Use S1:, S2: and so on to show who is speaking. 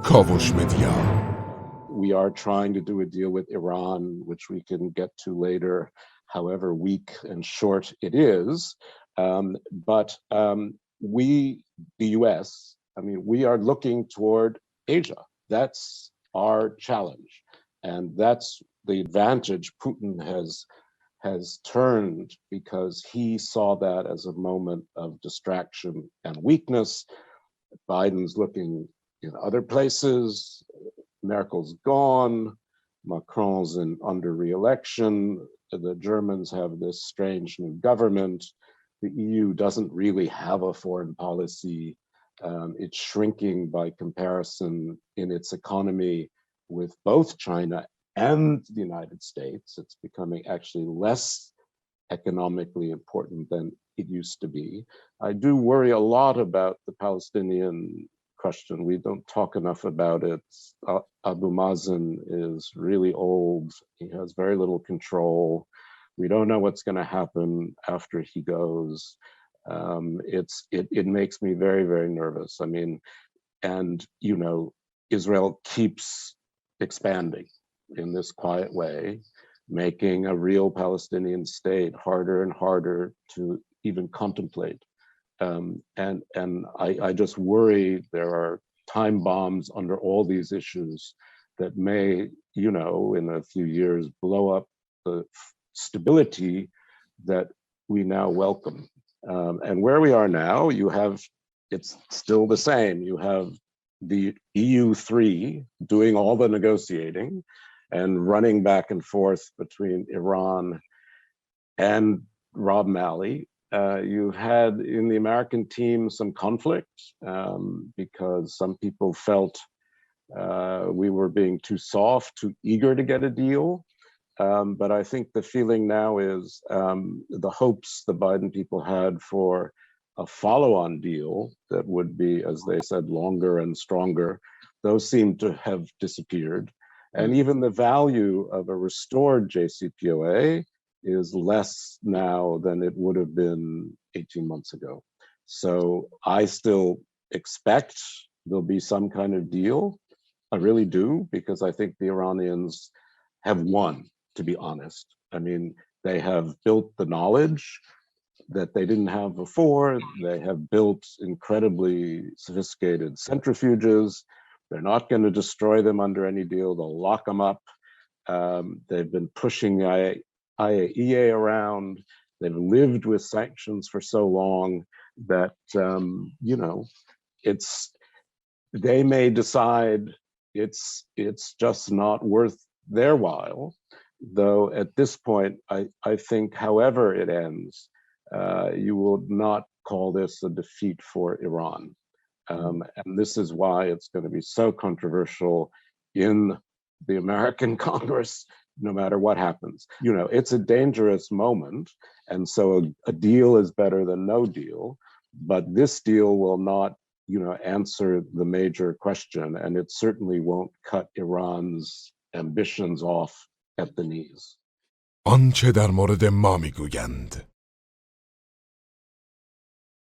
S1: کاوش مدیا.
S2: We are trying to do a deal with Iran, which we can get to later, however weak and short it is. But we, the US, we are looking toward Asia. That's our challenge. And that's the advantage Putin has turned, because he saw that as a moment of distraction and weakness. Biden's looking in other places. Merkel's gone. Macron's under re-election. The Germans have this strange new government. The EU doesn't really have a foreign policy. It's shrinking by comparison in its economy with both China and the United States. It's becoming actually less economically important than it used to be. I do worry a lot about the Palestinian question. We don't talk enough about it. Abu Mazen is really old. He has very little control. We don't know what's going to happen after he goes. It makes me very, very nervous. And Israel keeps expanding in this quiet way, making a real Palestinian state harder and harder to even contemplate. And I just worry there are time bombs under all these issues that may, in a few years, blow up the stability that we now welcome. And where we are now, it's still the same. You have the EU3 doing all the negotiating and running back and forth between Iran and Rob Malley. You had in the American team some conflict because some people felt we were being too soft, too eager to get a deal. But I think the feeling now is the hopes the Biden people had for a follow-on deal that would be, as they said, longer and stronger, those seem to have disappeared. And even the value of a restored JCPOA is less now than it would have been 18 months ago. So I still expect there'll be some kind of deal. I really do, because I think the Iranians have won, to be honest. They have built the knowledge that they didn't have before. They have built incredibly sophisticated centrifuges. They're not going to destroy them under any deal. They'll lock them up. They've been pushing IAEA around. They've lived with sanctions for so long that, they may decide it's just not worth their while. Though at this point, I think however it ends, you will not call this a defeat for Iran. And this is why it's going to be so controversial in the American Congress, no matter what happens. It's a dangerous moment. And so a deal is better than no deal. But this deal will not, answer the major question. And it certainly won't cut Iran's ambitions off at the knees.
S1: آنچه در مورد ما میگویند.